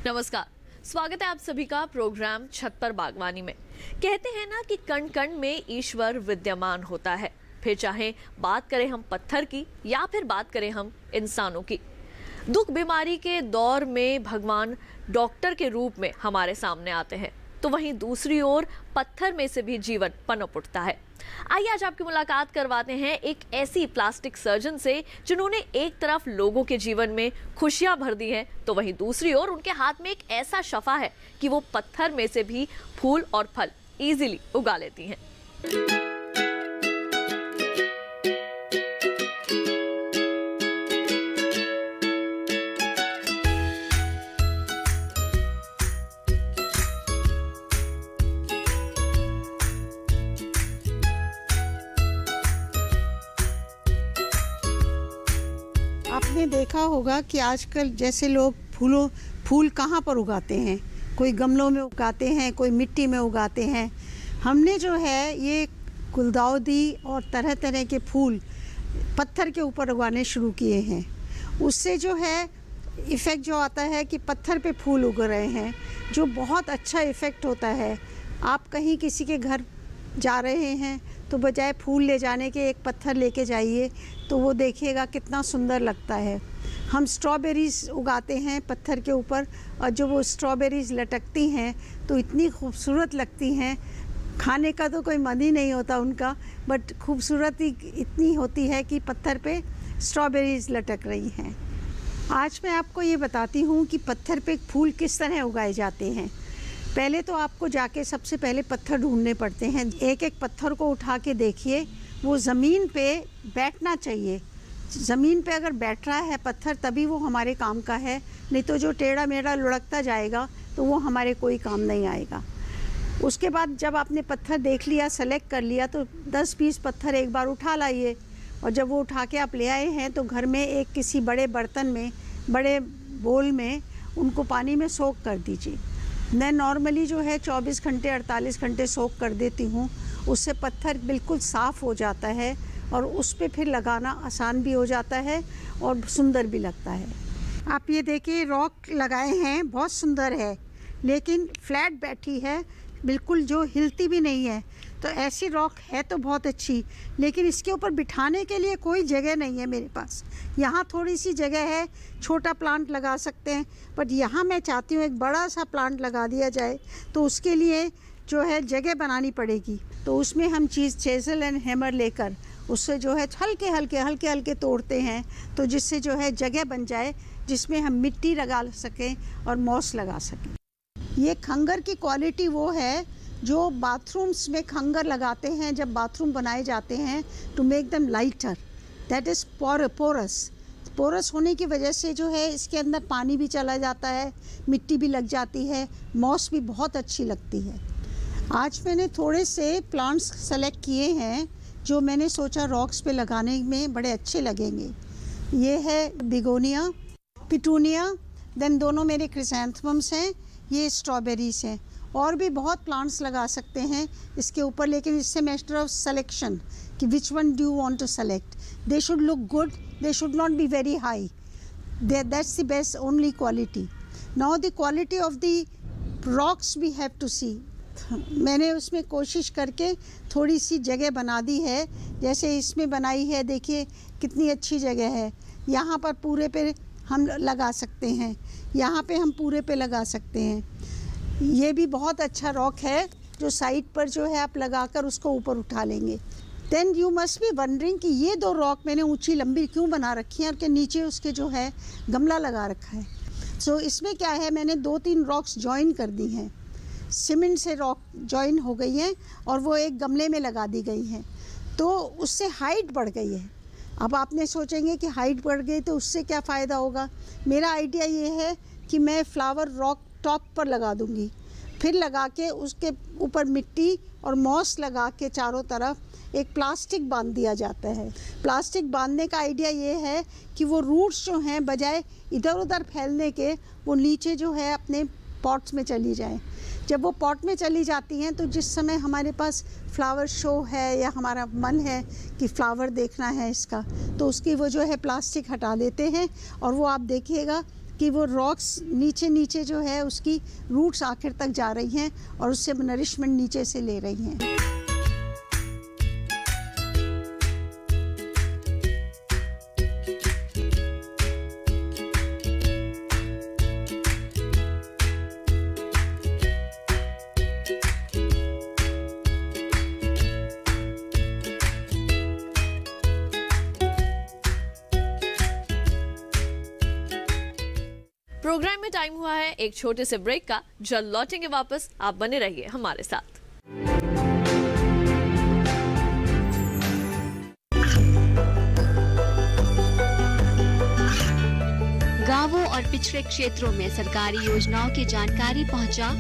नमस्कार, स्वागत है आप सभी का प्रोग्राम छत पर बागवानी में। कहते हैं ना कि कण कण में ईश्वर विद्यमान होता है। फिर चाहे बात करें हम पत्थर की या फिर बात करें हम इंसानों की, दुख बीमारी के दौर में भगवान डॉक्टर के रूप में हमारे सामने आते हैं, तो वहीं दूसरी ओर पत्थर में से भी जीवन पनप उठता है। आइए आज आपकी मुलाकात करवाते हैं एक ऐसी प्लास्टिक सर्जन से जिन्होंने एक तरफ लोगों के जीवन में खुशियां भर दी हैं, तो वहीं दूसरी ओर उनके हाथ में एक ऐसा शफा है कि वो पत्थर में से भी फूल और फल इजीली उगा लेती हैं। आपने देखा होगा कि आजकल जैसे लोग फूल कहाँ पर उगाते हैं, कोई गमलों में उगाते हैं, कोई मिट्टी में उगाते हैं। हमने जो है ये गुलदाउदी और तरह तरह के फूल पत्थर के ऊपर उगाने शुरू किए हैं। उससे जो है इफ़ेक्ट जो आता है कि पत्थर पे फूल उग रहे हैं, जो बहुत अच्छा इफ़ेक्ट होता है। आप कहीं किसी के घर जा रहे हैं तो बजाय फूल ले जाने के एक पत्थर लेके जाइए, तो वो देखिएगा कितना सुंदर लगता है। हम स्ट्रॉबेरीज़ उगाते हैं पत्थर के ऊपर, और जो वो स्ट्रॉबेरीज़ लटकती हैं तो इतनी खूबसूरत लगती हैं। खाने का तो कोई मन ही नहीं होता उनका, बट खूबसूरती इतनी होती है कि पत्थर पे स्ट्रॉबेरीज़ लटक रही हैं। आज मैं आपको ये बताती हूँ कि पत्थर पे फूल किस तरह उगाए जाते हैं। पहले तो आपको जाके सबसे पहले पत्थर ढूंढने पड़ते हैं। एक एक पत्थर को उठा के देखिए, वो ज़मीन पे बैठना चाहिए। ज़मीन पे अगर बैठ रहा है पत्थर तभी वो हमारे काम का है, नहीं तो जो टेढ़ा मेढ़ा लुढ़कता जाएगा तो वो हमारे कोई काम नहीं आएगा। उसके बाद जब आपने पत्थर देख लिया, सेलेक्ट कर लिया, तो 10-20 पत्थर एक बार उठा लाइए, और जब वो उठा के आप ले आए हैं तो घर में एक किसी बड़े बर्तन में, बड़े बोल में उनको पानी में सोक कर दीजिए। मैं नॉर्मली जो है 24 घंटे 48 घंटे सोक कर देती हूँ। उससे पत्थर बिल्कुल साफ़ हो जाता है और उस पे फिर लगाना आसान भी हो जाता है और सुंदर भी लगता है। आप ये देखिए, रॉक लगाए हैं, बहुत सुंदर है, लेकिन फ्लैट बैठी है, बिल्कुल जो हिलती भी नहीं है। तो ऐसी रॉक है तो बहुत अच्छी, लेकिन इसके ऊपर बिठाने के लिए कोई जगह नहीं है मेरे पास। यहाँ थोड़ी सी जगह है, छोटा प्लांट लगा सकते हैं, बट यहाँ मैं चाहती हूँ एक बड़ा सा प्लांट लगा दिया जाए। तो उसके लिए जो है जगह बनानी पड़ेगी। तो उसमें हम चेज़ल एंड हैमर लेकर उससे जो है हल्के हल्के तोड़ते हैं, तो जिससे जो है जगह बन जाए जिसमें हम मिट्टी लगा सकें और मॉस लगा सकें। ये खंगर की क्वालिटी वो है जो बाथरूम्स में खंगर लगाते हैं जब बाथरूम बनाए जाते हैं, to make them lighter. That is porous होने की वजह से जो है इसके अंदर पानी भी चला जाता है, मिट्टी भी लग जाती है, मॉस भी बहुत अच्छी लगती है। आज मैंने थोड़े से प्लांट्स सेलेक्ट किए हैं जो मैंने सोचा रॉक्स पे लगाने में बड़े अच्छे लगेंगे। ये है बिगोनिया, पिटूनिया, देन दोनों मेरे क्रिसैंथेमम्स हैं, ये स्ट्रॉबेरीज हैं। और भी बहुत प्लांट्स लगा सकते हैं इसके ऊपर, लेकिन इससे मैटर ऑफ सिलेक्शन कि which one do you want to select. They should look good, they should not be very high, that's the best only quality. Now the quality of the rocks we have to see. मैंने उसमें कोशिश करके थोड़ी सी जगह बना दी है, जैसे इसमें बनाई है, देखिए कितनी अच्छी जगह है। यहाँ पर पूरे पे हम लगा सकते हैं, यहाँ पे हम पूरे पे लगा सकते हैं। ये भी बहुत अच्छा रॉक है जो साइड पर जो है आप लगाकर उसको ऊपर उठा लेंगे। Then you must be wondering कि ये दो रॉक मैंने ऊंची लंबी क्यों बना रखी हैं और के नीचे उसके जो है गमला लगा रखा है। सो इसमें क्या है, मैंने 2-3 रॉक्स जॉइन कर दी हैं, सीमेंट से रॉक जॉइन हो गई हैं और वो एक गमले में लगा दी गई हैं, तो उससे हाइट बढ़ गई है। अब आपने सोचेंगे कि हाइट बढ़ गई तो उससे क्या फ़ायदा होगा। मेरा आइडिया ये है कि मैं फ्लावर रॉक टॉप पर लगा दूंगी, फिर लगा के उसके ऊपर मिट्टी और मॉस लगा के चारों तरफ एक प्लास्टिक बांध दिया जाता है। प्लास्टिक बांधने का आइडिया ये है कि वो रूट्स जो हैं बजाय इधर उधर फैलने के, वो नीचे जो है अपने पॉट्स में चली जाएं। जब वो पॉट में चली जाती हैं तो जिस समय हमारे पास फ्लावर शो है या हमारा मन है कि फ्लावर देखना है इसका, तो उसकी वो जो है प्लास्टिक हटा देते हैं और वो आप देखिएगा कि वो रॉक्स नीचे नीचे जो है उसकी रूट्स आखिर तक जा रही हैं और उससे नरिशमेंट नीचे से ले रही हैं। प्रोग्राम में टाइम हुआ है एक छोटे से ब्रेक का। जल्द लौटेंगे वापस, आप बने रहिए हमारे साथ। गांवों और पिछड़े क्षेत्रों में सरकारी योजनाओं की जानकारी पहुंचा।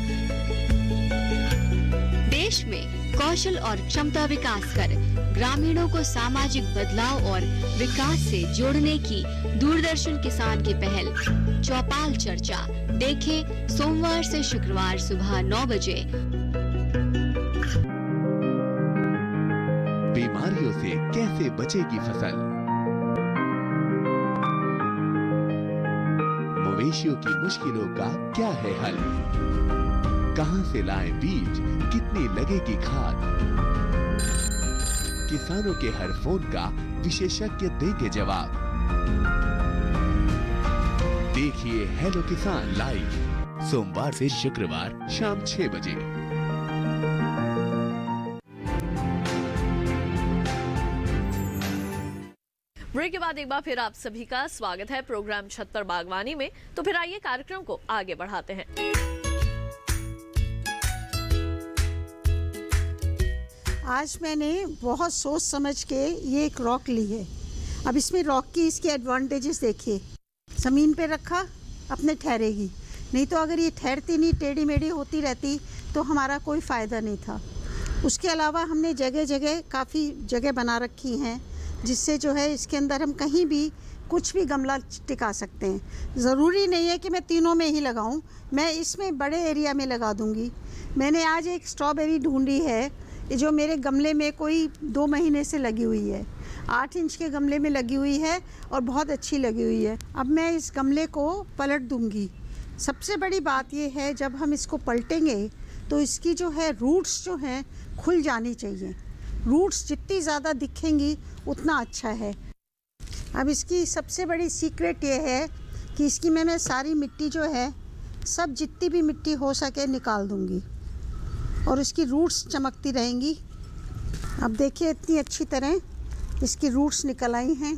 देश में कौशल और क्षमता विकास कर ग्रामीणों को सामाजिक बदलाव और विकास से जोड़ने की दूरदर्शन किसान की पहल चौपाल चर्चा देखें सोमवार से शुक्रवार सुबह 9 बजे। बीमारियों से कैसे बचेगी फसल, मवेशियों की मुश्किलों का क्या है हल, कहां से लाएं बीज, कितनी लगेगी खाद, किसानों के हर फोन का विशेषज्ञ देंगे जवाब। देखिए हेलो किसान लाइव सोमवार से शुक्रवार शाम 6 बजे। ब्रेक के बाद एक बार फिर आप सभी का स्वागत है प्रोग्राम छत पर बागवानी में। तो फिर आइए कार्यक्रम को आगे बढ़ाते हैं। आज मैंने बहुत सोच समझ के ये एक रॉक ली है। अब इसमें रॉक की इसके एडवांटेजेस देखिए। ज़मीन पे रखा अपने ठहरेगी, नहीं तो अगर ये ठहरती नहीं टेढ़ी मेढ़ी होती रहती तो हमारा कोई फ़ायदा नहीं था। उसके अलावा हमने जगह जगह काफ़ी जगह बना रखी हैं जिससे जो है इसके अंदर हम कहीं भी कुछ भी गमला टिका सकते हैं। ज़रूरी नहीं है कि मैं तीनों में ही लगाऊं, मैं इसमें बड़े एरिया में लगा दूंगी। मैंने आज एक स्ट्रॉबेरी ढूंढी है जो मेरे गमले में कोई 2 महीने से लगी हुई है। 8 इंच के गमले में लगी हुई है और बहुत अच्छी लगी हुई है। अब मैं इस गमले को पलट दूंगी। सबसे बड़ी बात यह है जब हम इसको पलटेंगे तो इसकी जो है रूट्स जो हैं खुल जानी चाहिए। रूट्स जितनी ज़्यादा दिखेंगी उतना अच्छा है। अब इसकी सबसे बड़ी सीक्रेट ये है कि इसकी मैं सारी मिट्टी जो है सब जितनी भी मिट्टी हो सके निकाल दूंगी और इसकी रूट्स चमकती रहेंगी। अब देखिए इतनी अच्छी तरह इसकी रूट्स निकल आई हैं।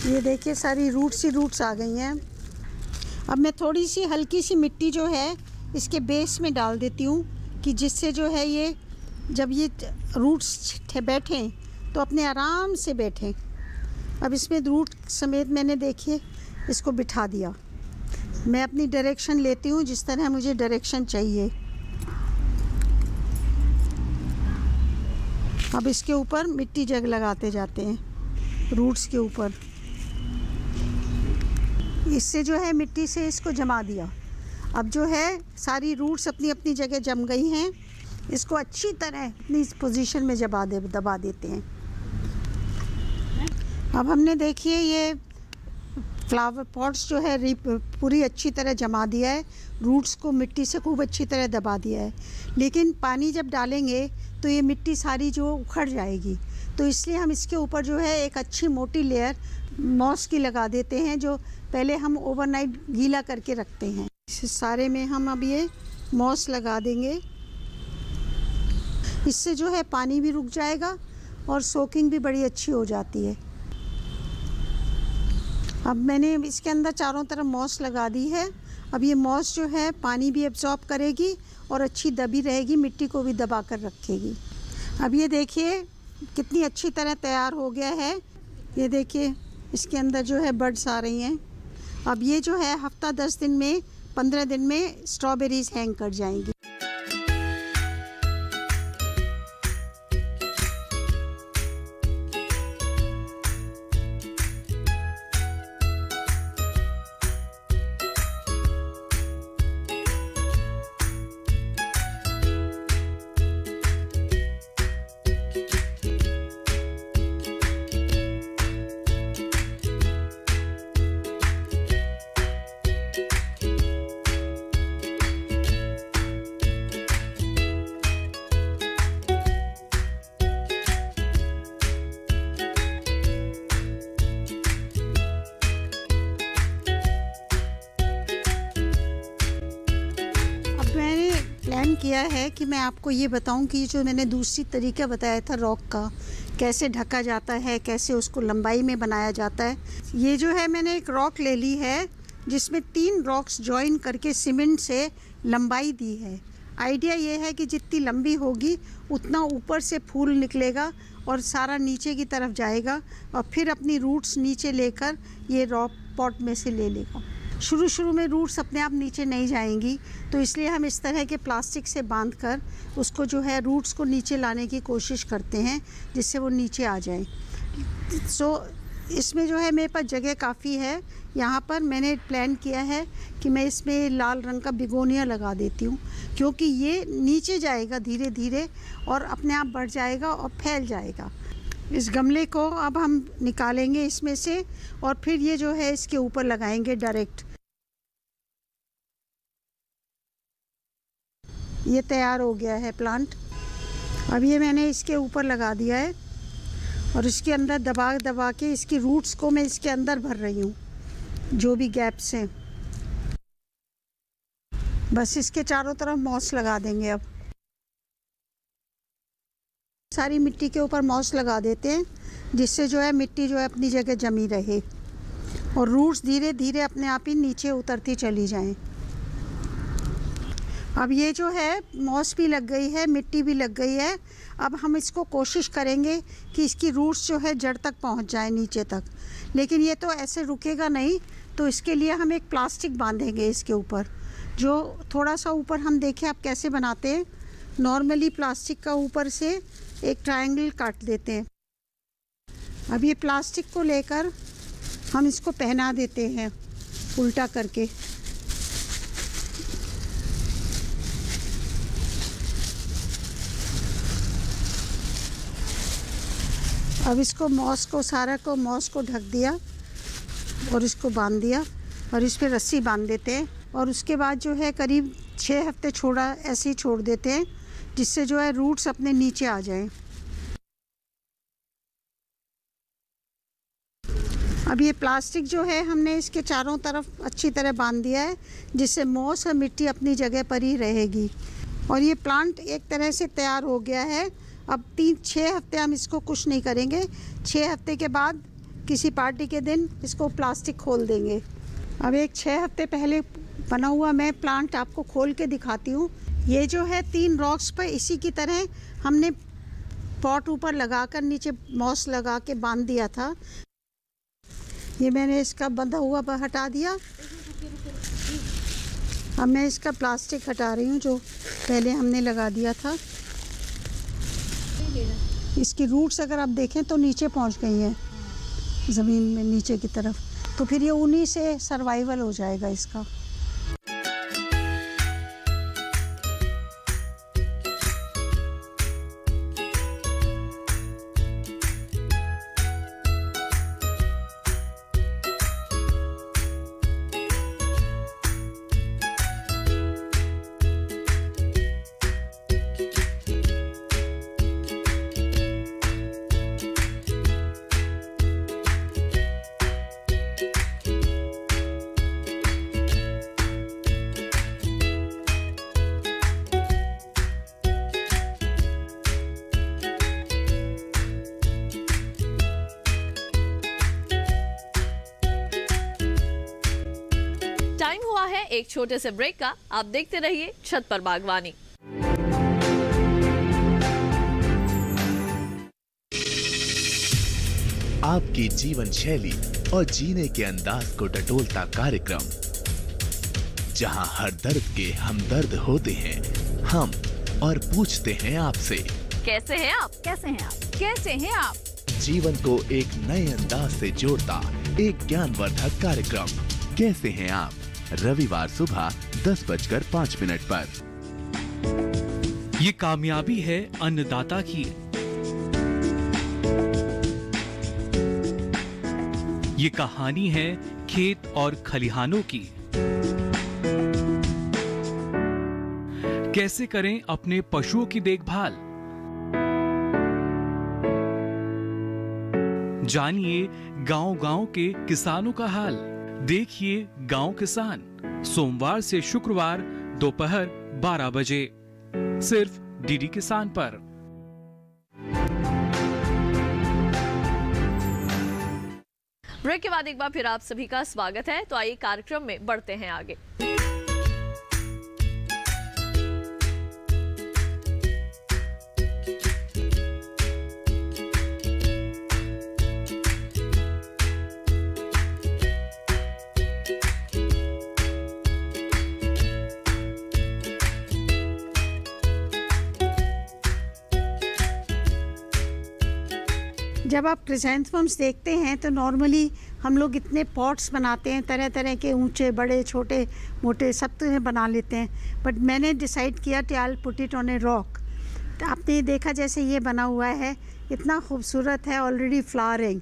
ये देखिए सारी रूट्स ही रूट्स आ गई हैं। अब मैं थोड़ी सी हल्की सी मिट्टी जो है इसके बेस में डाल देती हूँ कि जिससे जो है ये जब ये रूट्स बैठें तो अपने आराम से बैठें। अब इसमें रूट समेत मैंने देखिए इसको बिठा दिया। मैं अपनी डायरेक्शन लेती हूँ जिस तरह मुझे डायरेक्शन चाहिए। अब इसके ऊपर मिट्टी जग लगाते जाते हैं रूट्स के ऊपर। इससे जो है मिट्टी से इसको जमा दिया। अब जो है सारी रूट्स अपनी अपनी जगह जम गई हैं। इसको अच्छी तरह अपनी पोजीशन में दबा देते हैं। अब हमने देखिए ये फ्लावर पॉट्स जो है पूरी अच्छी तरह जमा दिया है। रूट्स को मिट्टी से खूब अच्छी तरह दबा दिया है। लेकिन पानी जब डालेंगे तो ये मिट्टी सारी जो उखड़ जाएगी, तो इसलिए हम इसके ऊपर जो है एक अच्छी मोटी लेयर मॉस की लगा देते हैं जो पहले हम ओवरनाइट गीला करके रखते हैं। इस सारे में हम अब ये मॉस लगा देंगे। इससे जो है पानी भी रुक जाएगा और सोकिंग भी बड़ी अच्छी हो जाती है। अब मैंने इसके अंदर चारों तरफ मॉस लगा दी है। अब ये मॉस जो है पानी भी एब्जॉर्ब करेगी और अच्छी दबी रहेगी, मिट्टी को भी दबा कर रखेगी। अब ये देखिए कितनी अच्छी तरह तैयार हो गया है। ये देखिए इसके अंदर जो है बर्ड्स आ रही हैं। अब ये जो है हफ्ता 10 दिन में 15 दिन में स्ट्रॉबेरीज हैंग कर जाएंगी। किया है कि मैं आपको ये बताऊं कि जो मैंने दूसरी तरीका बताया था रॉक का, कैसे ढका जाता है, कैसे उसको लंबाई में बनाया जाता है। ये जो है मैंने एक रॉक ले ली है जिसमें 3 रॉक्स जॉइन करके सीमेंट से लंबाई दी है। आइडिया ये है कि जितनी लंबी होगी उतना ऊपर से फूल निकलेगा और सारा नीचे की तरफ जाएगा और फिर अपनी रूट्स नीचे लेकर ये रॉक पॉट में से ले लेगा। शुरू में रूट्स अपने आप नीचे नहीं जाएंगी, तो इसलिए हम इस तरह के प्लास्टिक से बांधकर उसको जो है रूट्स को नीचे लाने की कोशिश करते हैं जिससे वो नीचे आ जाए। इसमें जो है मेरे पास जगह काफ़ी है। यहाँ पर मैंने प्लान किया है कि मैं इसमें लाल रंग का बिगोनिया लगा देती हूँ, क्योंकि ये नीचे जाएगा धीरे धीरे और अपने आप बढ़ जाएगा और फैल जाएगा। इस गमले को अब हम निकालेंगे इसमें से और फिर ये जो है इसके ऊपर लगाएंगे डायरेक्ट। ये तैयार हो गया है प्लांट। अब ये मैंने इसके ऊपर लगा दिया है और इसके अंदर दबा दबा के इसकी रूट्स को मैं इसके अंदर भर रही हूँ, जो भी गैप्स हैं। बस इसके चारों तरफ मॉस लगा देंगे। अब सारी मिट्टी के ऊपर मॉस लगा देते हैं जिससे जो है मिट्टी जो है अपनी जगह जमी रहे और रूट्स धीरे धीरे अपने आप ही नीचे उतरती चली जाएं। अब ये जो है मॉस भी लग गई है, मिट्टी भी लग गई है। अब हम इसको कोशिश करेंगे कि इसकी रूट्स जो है जड़ तक पहुंच जाए, नीचे तक। लेकिन ये तो ऐसे रुकेगा नहीं, तो इसके लिए हम एक प्लास्टिक बांधेंगे इसके ऊपर, जो थोड़ा सा ऊपर हम देखें आप कैसे बनाते हैं। नॉर्मली प्लास्टिक का ऊपर से एक ट्रायंगल काट देते हैं। अब ये प्लास्टिक को लेकर हम इसको पहना देते हैं उल्टा करके। अब इसको मॉस को ढक दिया और इसको बांध दिया और इस पे रस्सी बांध देते हैं और उसके बाद जो है करीब 6 हफ्ते ऐसे ही छोड़ देते हैं जिससे जो है रूट्स अपने नीचे आ जाएं। अब ये प्लास्टिक जो है हमने इसके चारों तरफ अच्छी तरह बांध दिया है जिससे मॉस और मिट्टी अपनी जगह पर ही रहेगी। और ये प्लांट एक तरह से तैयार हो गया है। अब 3-6 हफ्ते हम इसको कुछ नहीं करेंगे। 6 हफ्ते के बाद किसी पार्टी के दिन इसको प्लास्टिक खोल देंगे। अब एक 6 हफ्ते पहले बना हुआ मैं प्लांट आपको खोल के दिखाती हूँ। ये जो है 3 रॉक्स पर इसी की तरह हमने पॉट ऊपर लगाकर नीचे मॉस लगा के बांध दिया था। ये मैंने इसका बंधा हुआ हटा दिया। अब मैं इसका प्लास्टिक हटा रही हूँ जो पहले हमने लगा दिया था। इसकी रूट्स अगर आप देखें तो नीचे पहुँच गई हैं ज़मीन में नीचे की तरफ, तो फिर ये उन्हीं से सर्वाइवल हो जाएगा इसका। टाइम हुआ है एक छोटे से ब्रेक का। आप देखते रहिए छत पर बागवानी। आपकी जीवन शैली और जीने के अंदाज को टटोलता कार्यक्रम, जहां हर दर्द के हमदर्द होते हैं हम और पूछते हैं आपसे, कैसे हैं आप? कैसे हैं आप? कैसे हैं आप? जीवन को एक नए अंदाज से जोड़ता एक ज्ञानवर्धक कार्यक्रम, कैसे हैं आप? रविवार सुबह 10:05 पर। ये कामयाबी है अन्नदाता की। ये कहानी है खेत और खलिहानों की। कैसे करें अपने पशुओं की देखभाल, जानिए गांव-गांव के किसानों का हाल। देखिए गांव किसान, सोमवार से शुक्रवार दोपहर 12 बजे। सिर्फ डीडी किसान पर। ब्रेक के बाद एक बार फिर आप सभी का स्वागत है। तो आइए कार्यक्रम में बढ़ते हैं आगे। जब आप क्रिसैंथेमम्स देखते हैं तो नॉर्मली हम लोग इतने पॉट्स बनाते हैं, तरह तरह के ऊंचे बड़े छोटे मोटे सब तो बना लेते हैं। बट मैंने डिसाइड किया कि I put it on a rock. तो आपने देखा जैसे ये बना हुआ है, इतना खूबसूरत है, ऑलरेडी फ्लावरिंग।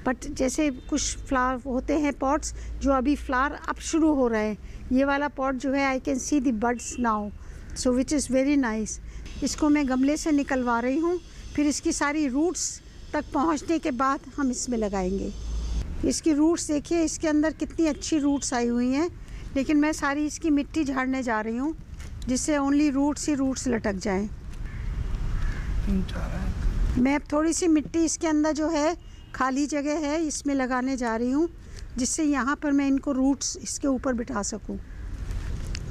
बट जैसे कुछ फ्लावर होते हैं पॉट्स जो अभी फ्लावर अब शुरू हो रहे हैं, ये वाला पॉट जो है I can see the buds now, so which is very nice. इसको मैं गमले से निकलवा रही हूँ, फिर इसकी सारी रूट्स तक पहुंचने के बाद हम इसमें लगाएंगे। इसकी रूट्स देखिए, इसके अंदर कितनी अच्छी रूट्स आई हुई हैं, लेकिन मैं सारी इसकी मिट्टी झाड़ने जा रही हूँ जिससे ओनली रूट्स ही रूट्स लटक जाएं। मैं अब थोड़ी सी मिट्टी इसके अंदर जो है खाली जगह है इसमें लगाने जा रही हूँ, जिससे यहाँ पर मैं इनको रूट्स इसके ऊपर बिठा सकूँ।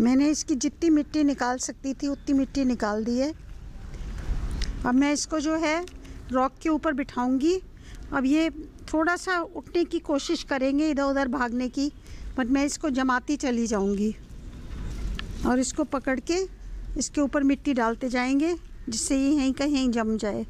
मैंने इसकी जितनी मिट्टी निकाल सकती थी उतनी मिट्टी निकाल दी है। अब मैं इसको जो है रॉक के ऊपर बिठाऊंगी। अब ये थोड़ा सा उठने की कोशिश करेंगे, इधर उधर भागने की, बट मैं इसको जमाती चली जाऊंगी और इसको पकड़ के इसके ऊपर मिट्टी डालते जाएंगे जिससे ये यहीं कहीं जम जाए।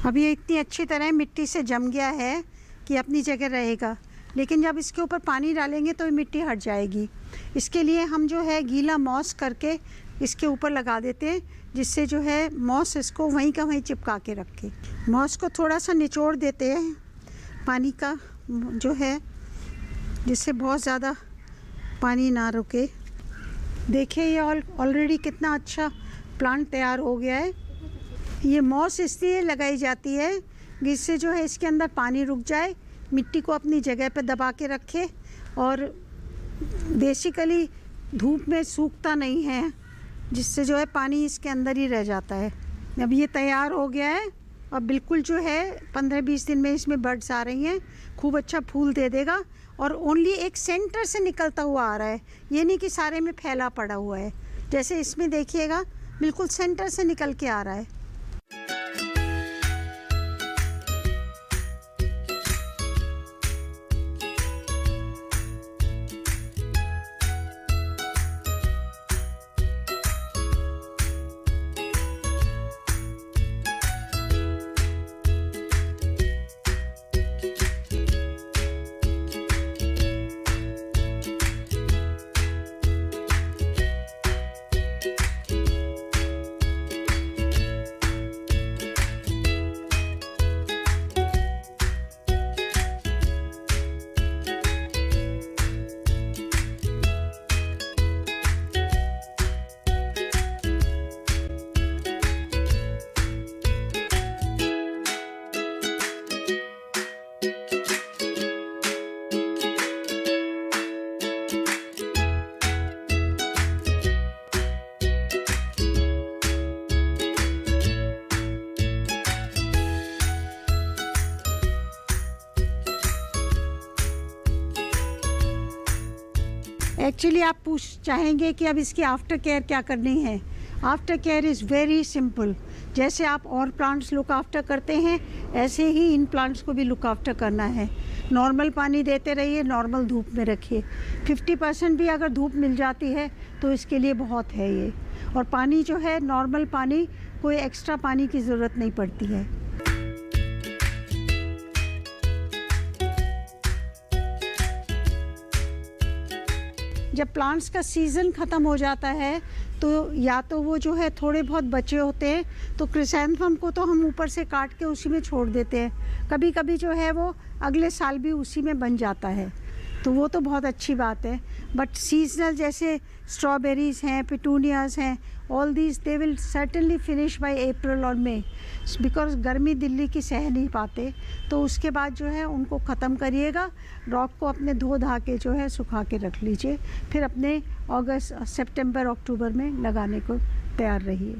अब ये इतनी अच्छी तरह मिट्टी से जम गया है कि अपनी जगह रहेगा, लेकिन जब इसके ऊपर पानी डालेंगे तो ये मिट्टी हट जाएगी। इसके लिए हम जो है गीला मॉस करके इसके ऊपर लगा देते हैं, जिससे जो है मॉस इसको वहीं का वहीं चिपका के रखे। मॉस को थोड़ा सा निचोड़ देते हैं पानी का जो है, जिससे बहुत ज़्यादा पानी ना रुके। देखिए ये ऑलरेडी कितना अच्छा प्लांट तैयार हो गया है। ये मॉस इसलिए लगाई जाती है जिससे जो है इसके अंदर पानी रुक जाए, मिट्टी को अपनी जगह पर दबा के रखे और बेसिकली धूप में सूखता नहीं है, जिससे जो है पानी इसके अंदर ही रह जाता है। अब ये तैयार हो गया है। अब बिल्कुल जो है 15-20 दिन में इसमें बड्स आ रही हैं, खूब अच्छा फूल दे देगा और ओनली एक सेंटर से निकलता हुआ आ रहा है, ये नहीं कि सारे में फैला पड़ा हुआ है। जैसे इसमें देखिएगा बिल्कुल सेंटर से निकल के आ रहा है। एक्चुअली आप चाहेंगे कि अब इसकी आफ्टर केयर क्या करनी है। After care is very simple. जैसे आप और प्लांट्स लुक आफ्टर करते हैं, ऐसे ही इन प्लांट्स को भी लुक आफ्टर करना है। नॉर्मल पानी देते रहिए, नॉर्मल धूप में रखिए। 50% भी अगर धूप मिल जाती है तो इसके लिए बहुत है ये। और पानी जो है नॉर्मल पानी, कोई एक्स्ट्रा पानी की ज़रूरत नहीं पड़ती है। जब प्लांट्स का सीज़न ख़त्म हो जाता है तो या तो वो जो है थोड़े बहुत बचे होते हैं तो क्रिसैंथेमम को तो हम ऊपर से काट के उसी में छोड़ देते हैं। कभी कभी जो है वो अगले साल भी उसी में बन जाता है। तो तो वो तो बहुत अच्छी बात है। बट सीजनल जैसे स्ट्रॉबेरीज हैं, पिटूनियाज हैं, all these they will certainly finish by April और मई, बिकॉज गर्मी दिल्ली की सह नहीं पाते। तो उसके बाद जो है उनको ख़त्म करिएगा, रॉक को अपने धो धा के जो है सुखा के रख लीजिए, फिर अपने अगस्त सितंबर अक्टूबर में लगाने को तैयार रहिए।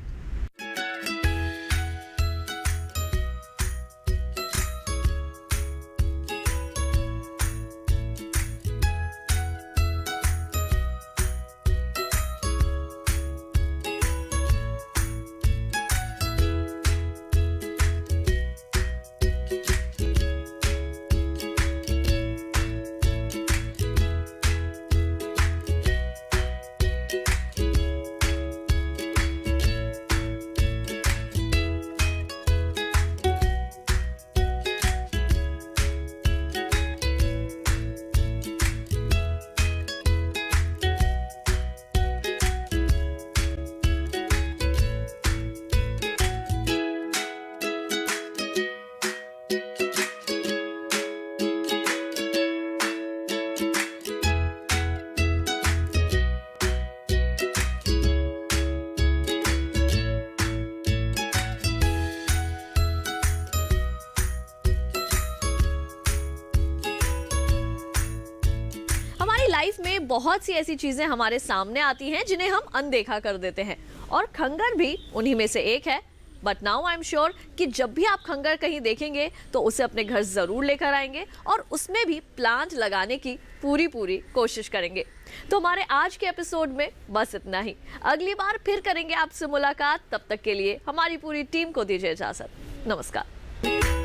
लाइफ में बहुत सी ऐसी चीजें हमारे सामने आती हैं जिन्हें हम अनदेखा कर देते हैं, और खंगर भी उन्हीं में से एक है। But now I am sure कि जब भी आप खंगर कहीं देखेंगे तो उसे अपने घर जरूर लेकर आएंगे और उसमें भी प्लांट लगाने की पूरी कोशिश करेंगे। तो हमारे आज के एपिसोड में बस इतना ही। अगली बार फिर करेंगे आपसे मुलाकात। तब तक के लिए हमारी पूरी टीम को दीजिए इजाजत। नमस्कार।